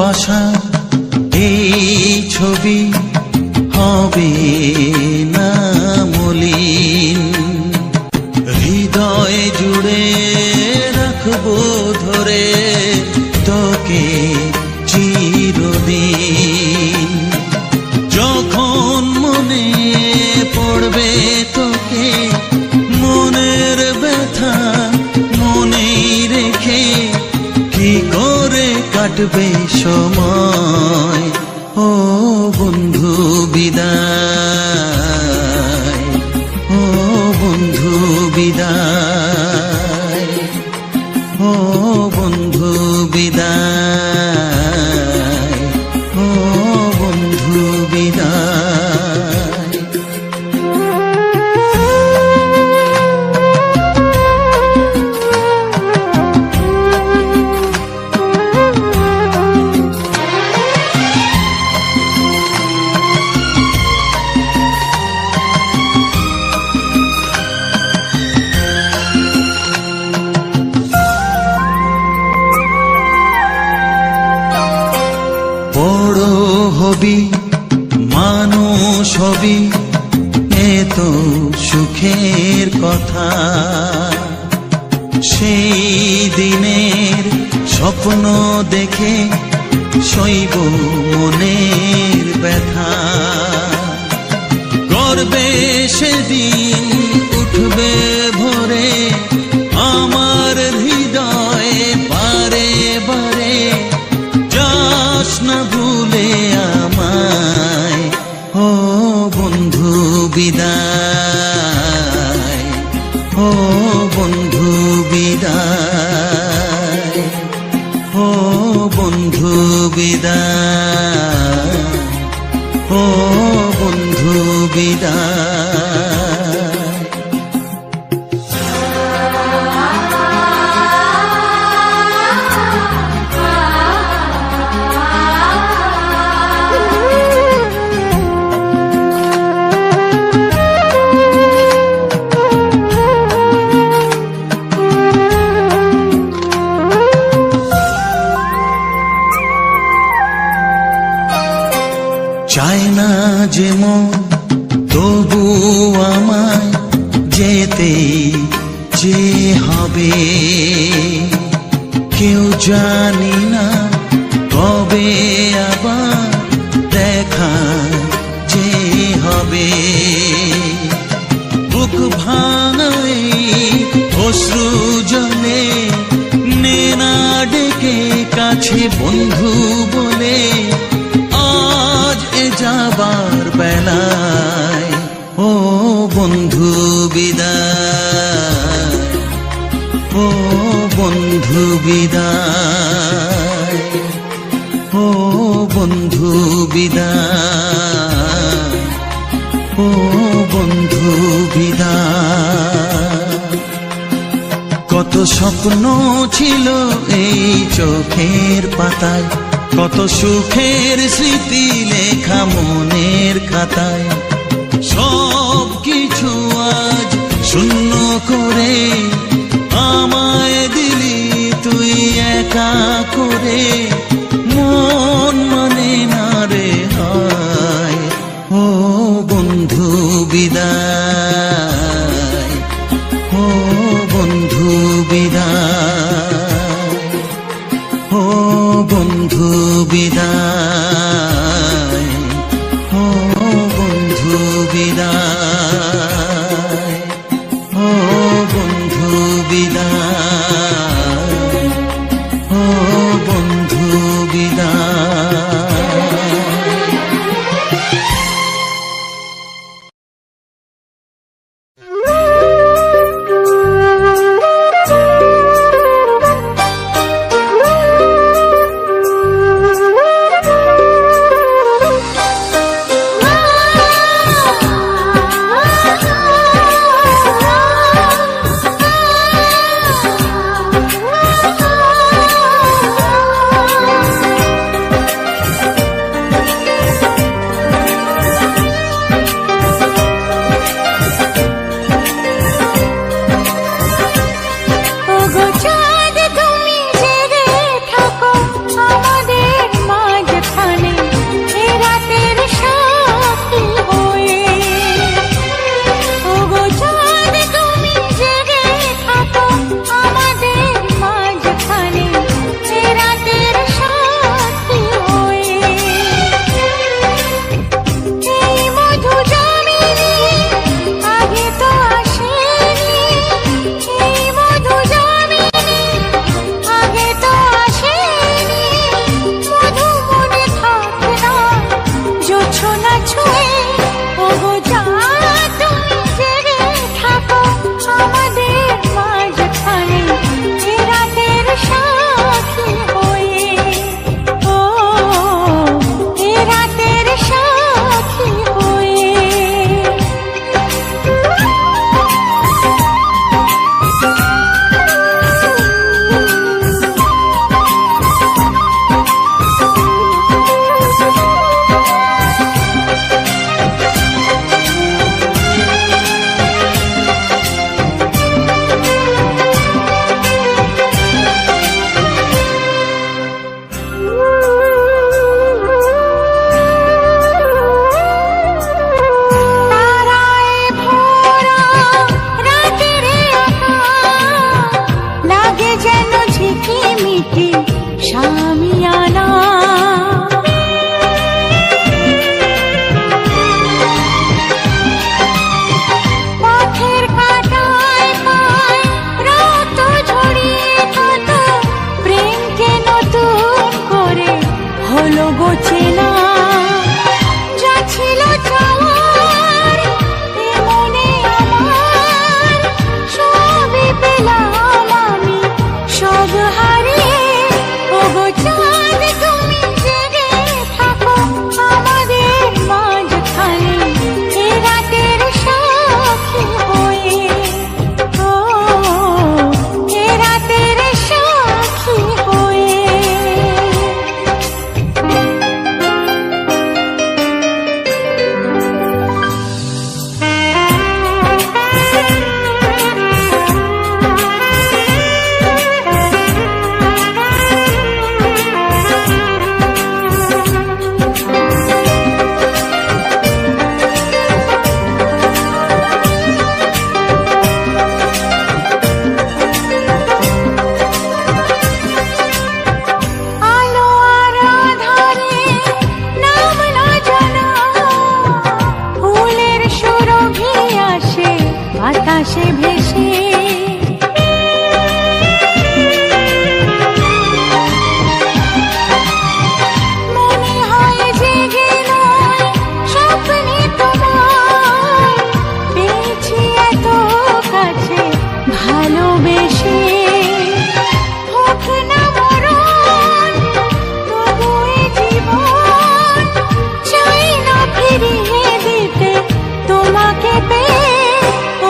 ভালোবাসা এই ছবি হবে না মলিন, হৃদয় জুড়ে রাখবো ধরে তোকে চিরদিন। যখন মনে পড়বে তোকে, মনের ব্যথা মনেই রেখে কি করে কাটবে সময়। ও বন্ধু বিদায়, ও বন্ধু বিদায়, ও বন্ধু বিদায়, ও বন্ধু বিদায়। বড় হবি, মানুষ হবি, এত সুখের কথা। সেই দিনের স্বপ্ন দেখে সইব মনের ব্যথা। গর্বে সেদিন উঠবে ভোরে আমার হৃদয়ে বারে বারে, যাস না ভুলে আমায়। ও বন্ধু বিদায়, ও বন্ধু বিদায়, ও বন্ধু বিদায়, ও বন্ধু বিদায়। চায় না যে মন তবু আমায় যেতে যে হবে। কেউ জানি না কবে আবার দেখা যে হবে। বুক ভাঙাই অশ্রু জলে নে না ডেকে কাছে বন্ধু বলে, আজ এ যাবার বেলায়। ও বন্ধু বিদায়, ও বন্ধু বিদায়, ও বন্ধু বিদায়, ও বন্ধু বিদায়। কত স্বপ্ন ছিল এই চোখের পাতায়, কত সুখের স্মৃতি লেখা মনের খাতায়। সব কিছু আজ শূন্য করে আমায় দিলি তুই একা করে। মন মানে না রে হায়। ও বন্ধু বিদায়, ও বন্ধু বিদায়, ও বন্ধু বিদায়, ও বন্ধু বিদায়, ও বন্ধু বিদায়, ও বন্ধু বিদায়। বাতাসে ভেসে। মনে হয় জেগে নয় স্বপ্নে তোমায় পেয়েছি এত কাছে ভালোবেসে। হোক না মরণ তবু এ জীবন চাই না ফিরিয়ে দিতে তোমাকে পেয়ে।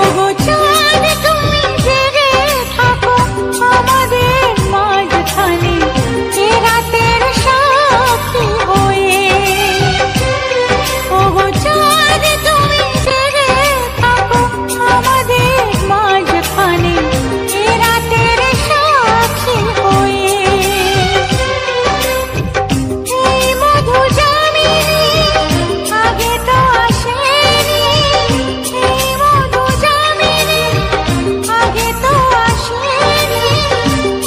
ওগো চাঁদ তুমি জেগে থাকো আমাদের মাঝখানে এ রাতের সাক্ষী হয়ে। ওগো চাঁদ তুমি জেগে থাকো আমাদের মাঝখানে এ রাতের সাক্ষী হয়ে। এই মধু জামিনী আগে তো আসেনি, এই মধু জামিনী আগে তো আসেনি।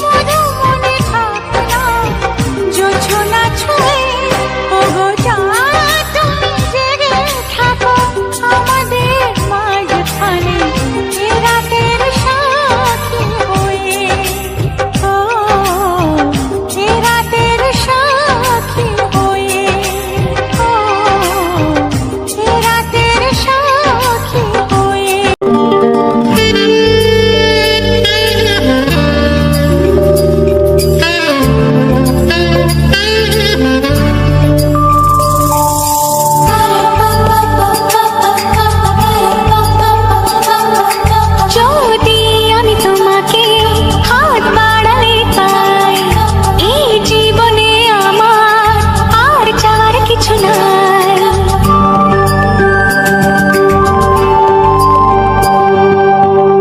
মধু মনে থাকে না জোছনা ছুঁয়ে। ওগো চাঁদ তুমি জেগে থাকো আমাদের মাঝখানে এ রাতের সাক্ষী হয়ে। ও এ রাতের সাক্ষী হয়ে। ও এ রাতের সাক্ষী হয়ে। যদি আমি তোমাকে হাত বাড়ালে পাই, এই জীবনে আমার আর চাওয়ার কিছু নাই।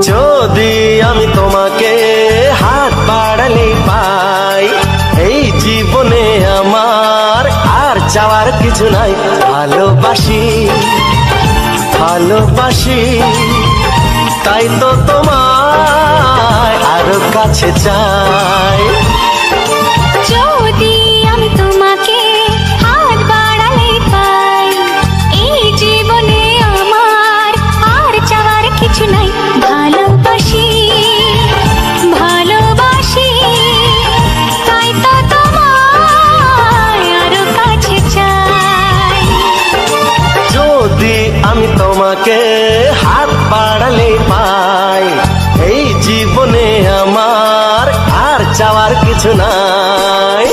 যদি আমি তোমাকে হাত বাড়ালে পাই, এই জীবনে আমার আর চাওয়ার কিছু নাই। ভালোবাসি ভালোবাসি তাই তো তোমায় আরো কাছে চাই। যদি আমি তোমাকে হাত বাড়ালে পাই, এই জীবনে আমার আর চাওয়ার কিছু নাই। ভালোবাসি ভালোবাসি তাই তো তোমায় আরো কাছে চাই। যদি আমি তোমাকে হাত বাড়ালে পাই, এই জীবনে আমার আর চাওয়ার কিছু নাই।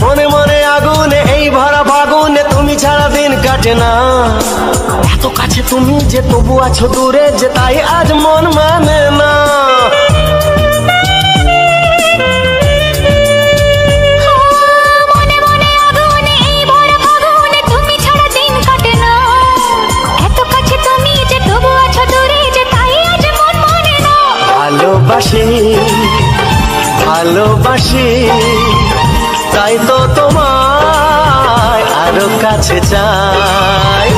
মনে মনে আগুনে এই ভরা ফাগুনে তুমি ছাড়া দিন কাটে না। এত কাছে তুমি যে তবু আছো দূরে যে, তাই আজ মন মানে না। মনে মনে আগুনে এই ভরা ফাগুনে তুমি ছাড়া দিন কাটে না। এত কাছে তুমি যে তবু আছো দূরে যে, তাই আজ মন মানে না। ভালোবাসি ভালোবাসি তাই তো তোমায় আরো কাছে চাই।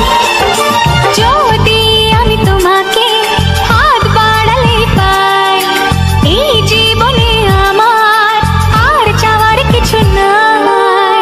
যদি আমি তোমাকে হাত বাড়ালে পাই, এই জীবনে আমার আর চাওয়ার কিছু নাই।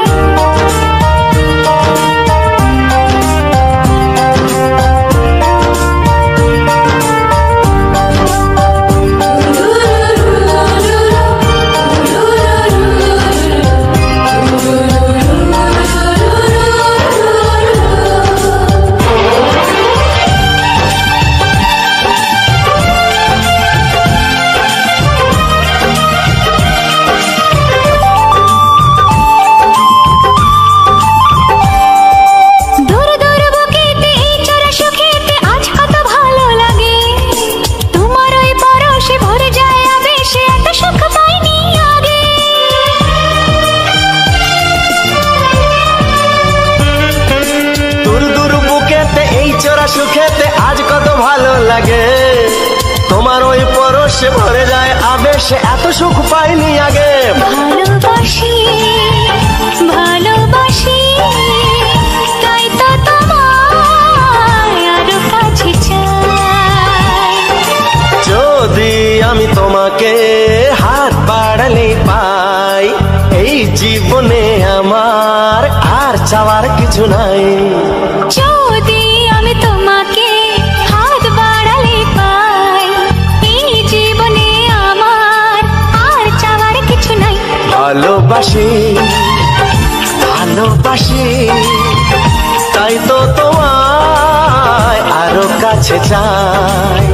সুখেতে আজ কত ভালো লাগে, তোমার ওই পরশে ভরে যায় আবেশে, এত সুখ পাইনি আগে। ভালো জীবনে আমার আর চাওয়ার কিছু নাই। যদি আমি তোমাকে হাত বাড়ালে পাই, এই জীবনে আমার আর চাওয়ার কিছু নাই। ভালোবাসি ভালোবাসি তাই তো তোমায় আরো কাছে চাই।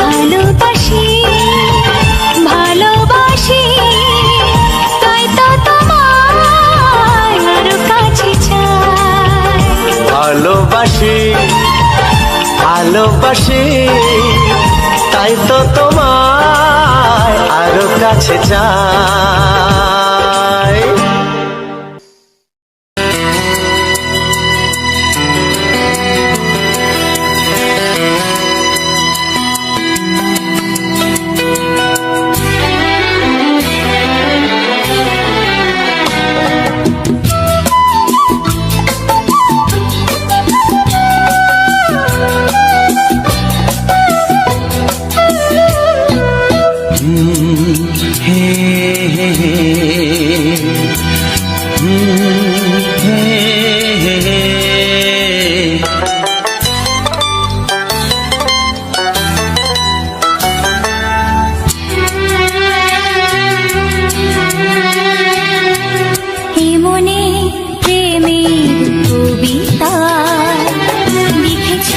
ভালোবাসি ভালোবাসি তাই তো তোমায় আরো কাছে চাই। ভালোবাসি ভালোবাসি তাই তো তোমায় আরো কাছে চাই। হে হে হে হে হে হে। এ মনে প্রেমের কবিতা লিখেছ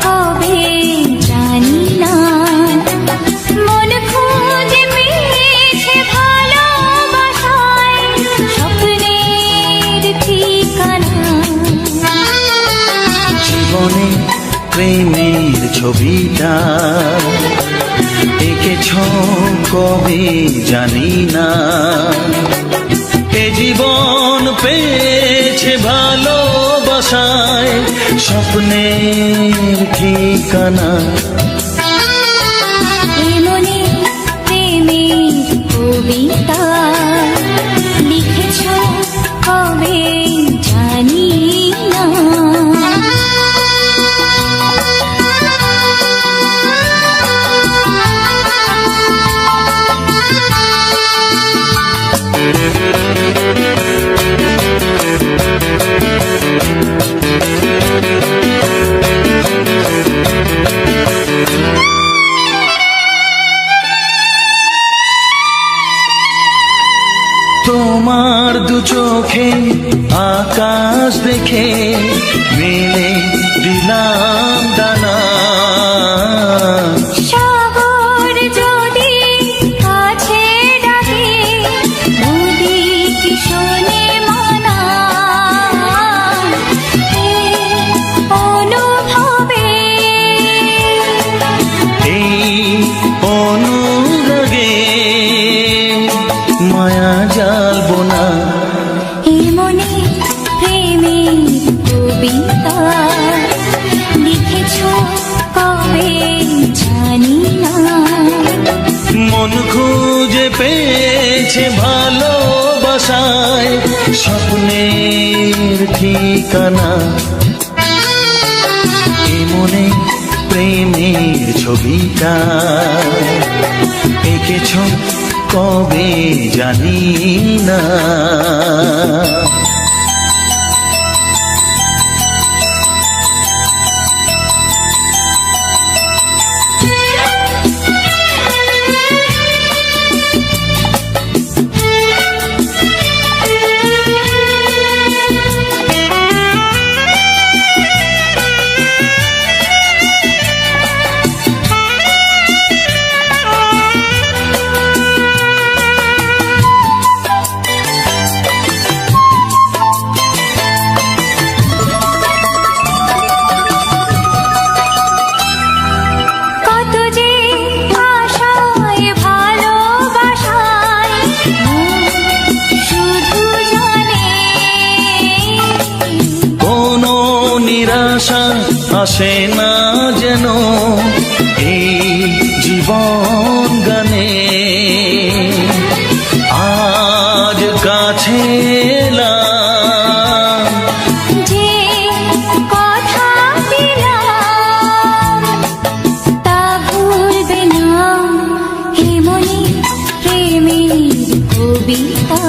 কবে জানি না, মন খুঁজে পেয়েছে ভালোবাসায় স্বপ্নের ঠিকানা। জীবনে প্রেমের ছবিটা এঁকেছ কবে জানি না, এ জীবন পেয়েছে ভালোবাসায় স্বপ্নের ঠিকানা। এ মনে প্রেমের কবিতা লিখেছ কবে জানি না। তোমার দু চোখে আকাশ দেখে মেলে দিলাম দানা। সাগর যদি কাছে ডাকে নদী কি শোনে মানা, এই অনুভবে এই অনুরাগে মায়া জালবো না। এ মনে প্রেমের কবিতা লিখেছ কবে জানি না, মন খুঁজে পেয়েছে ভালোবাসায় স্বপ্নের ঠিকানা। এ মনে প্রেমের ছবিটা এঁকেছ কবে জানি না। কত যে আশায় ভালোবাসায় শুধু জানে কোনো নিরাশা আসে না যেন এই জীবন গানে। আজ কাছে এলাম যে কথা দিলাম তা ভুলবে না। হে মনে প্রেমের কবিতা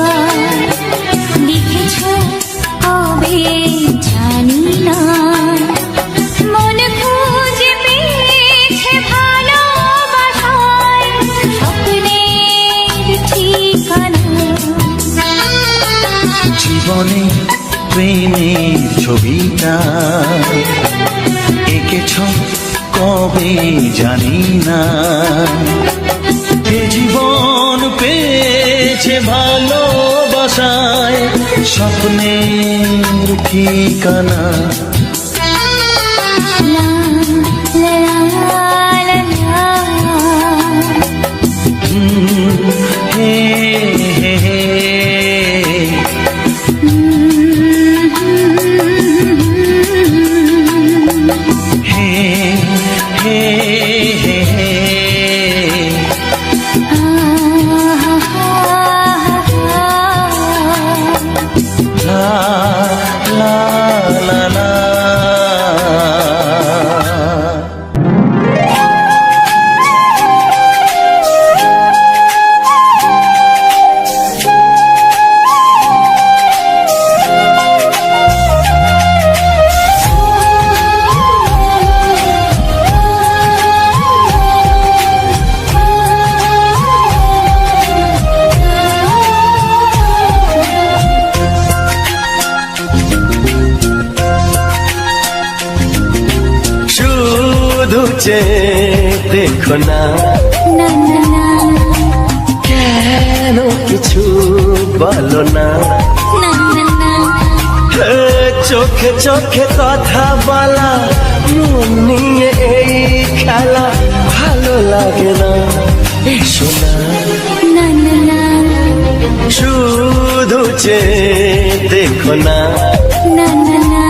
মনে প্রেমের ছবিটা এঁকেছ কবে জানি না। এ জীবন পেয়েছে ভালোবাসায় স্বপ্নের ঠিকানা। লা লা লা লা হে হে হে হে হে হে হে লা লা লা লা। শুধু দেখো না না না না কেন কিছু বলো না। না না না হে, চোখে চোখে কথা বলা মন নিয়ে এই খেলা ভালো লাগে না। এসো না না না না শুধু দেখো না না না না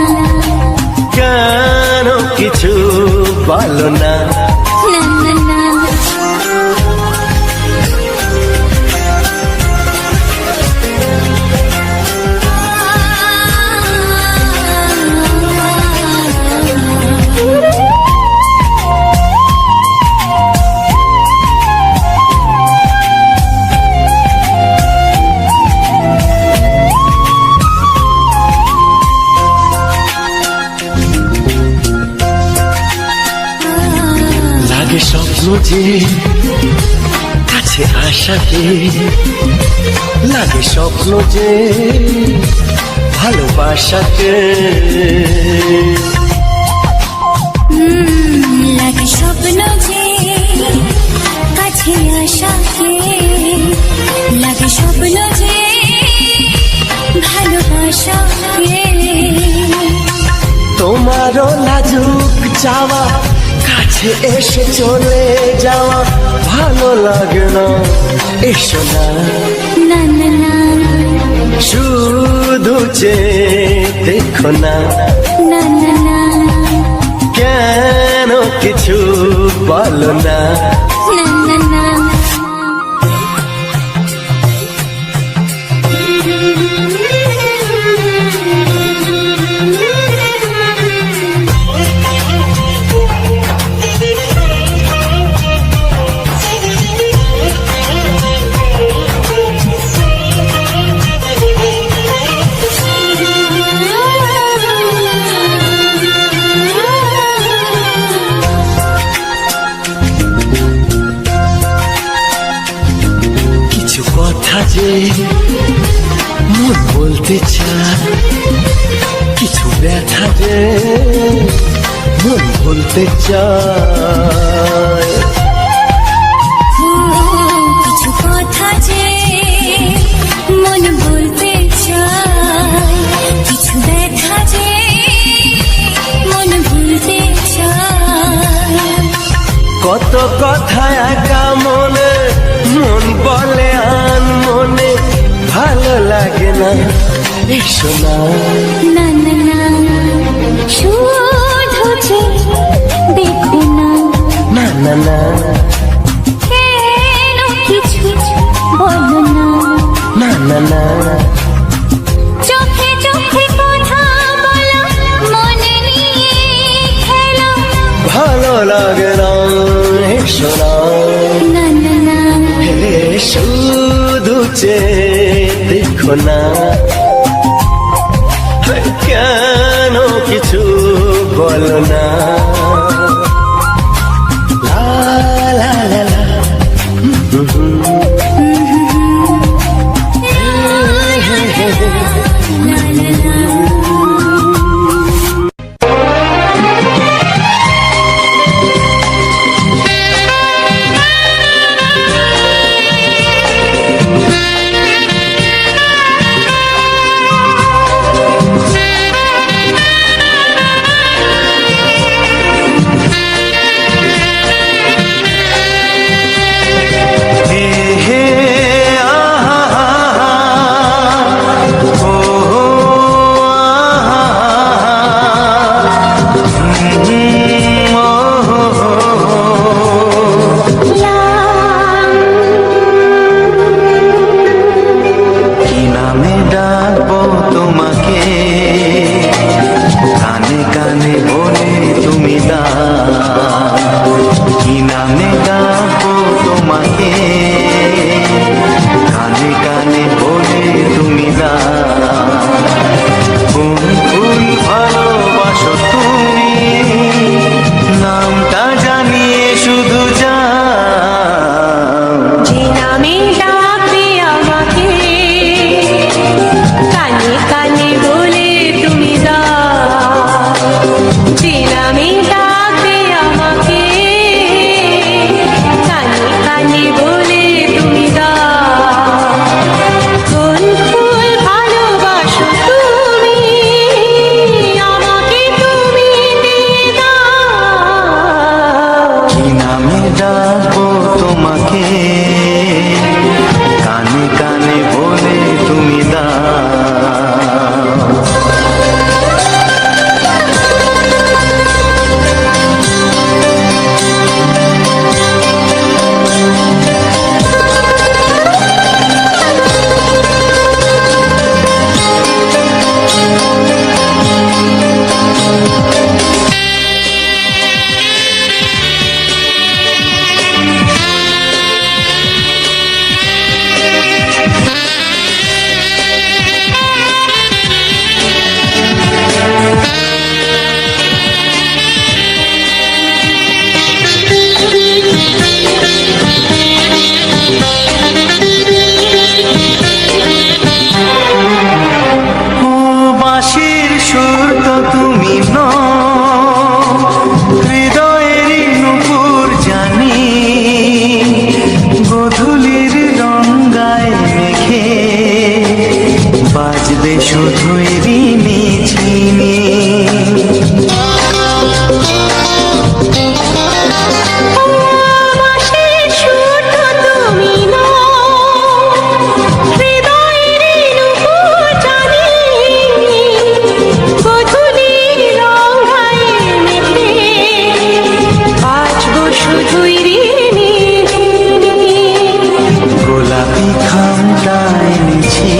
কেন কিছু বলো না। না না না লাগে স্বপ্ন যে কাছে আসাকে, লাগে স্বপ্ন যে ভালোবাসাকে। লাগে স্বপ্ন যে কাছে আসাকে, লাগে স্বপ্ন যে ভালোবাসাকে। তোমারও লাজুক যাওয়া কাছে এসে চলে যাওয়া ভালো লাগে না। এসো না না না না শুধু দেখো না না না না কেন কিছু বলো না। না না না কিছু কথা যে মন বলতে চায়, কিছু ব্যথা যে মন বলতে চায়। কিছু কথা যে মন বলতে চায়, কিছু ব্যথা যে মন ভুলতে চায়। কত কথা একা মনে মন বলে আন মনে ভালো লাগে না। এসো না না না না শুধু যে দেখো না। না না না কেন কিছু বলো না। না না না চোখে চোখে কথা বলো, মনে নিয়ে খেলো। ভালো লাগে না। এসো না না না না হে, শুধু দেখো না কেন কিছু বলো না। লা লা লা লা la বলে শুধুই ঋণী চিনি। আকাশের শুধু তুমি নও, হৃদয়ের নুপুর জানি। গধূলির রঙায় মেঘে বাজবো শুধুই ঋণী ঋণী। গোলাপি খামটা এনেছি,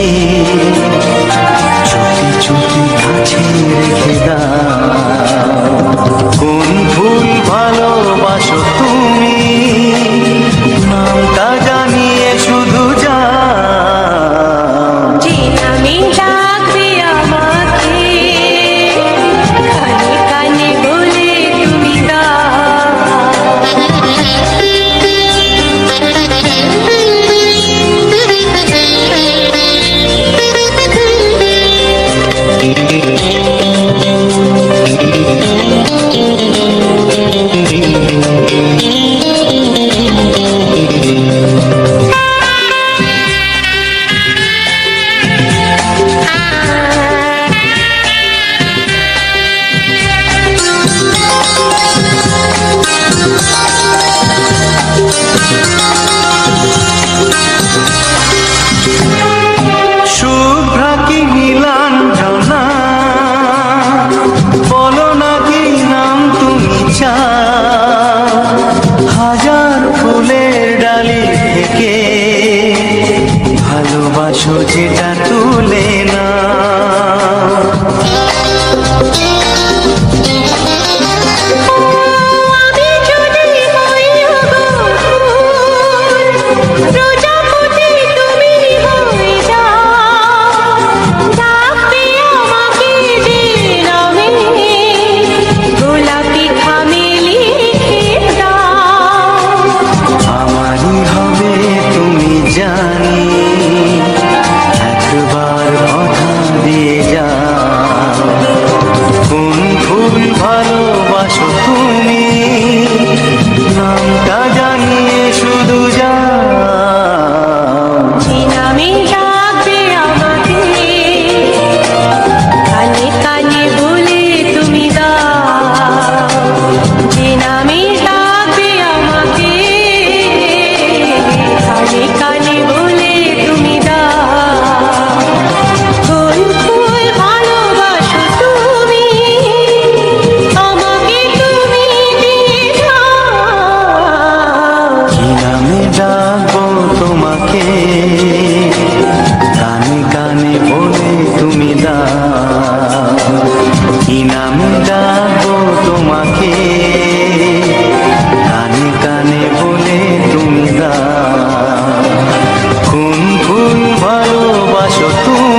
চুপি চুপি কাছে রেখে দাও। কোন ফুল ভালোবাসো তুমি, নামটা জানিয়ে শুধু যাও। যে নামে ডাকবে আমাকে, কানে কানে বলে তুমি শুভ্রা কি নীলাঞ্জনা, বলো না কি নাম তুমি চাও। হাজার ফুলের ডালি থেকে ভালোবাসো যেটা তুলে না। আমি যদি হই প্রজাপতি তুমি হয়ে যাও। ডাকবে আমাকে যে নামে, গোলাপি খামে লিখে দাও। আমারই হবে তুমি জানি, একবার কথা দিয়ে যাও। কোন ফুল ভালোবাসো তুমি, নামটা জানিয়ে শুধু যাও। যে নামে ডাকবে আমাকে, কানে কানে বলে তুমি দাও। যে নামে ডাকবে আমাকে, কানে কানে বলে তুমি দাও। কোন ফুল ভালোবাসো তুমি, আমাকে তুমি দিয়ে যাও। কি নামে ডাকবো তোমাকে, কানে কানে বলে তুমি দাও। কি নামে ডাকবো তোমাকে, কানে কানে বলে তুমি দাও। কোন ফুল ভালোবাসো তুমি,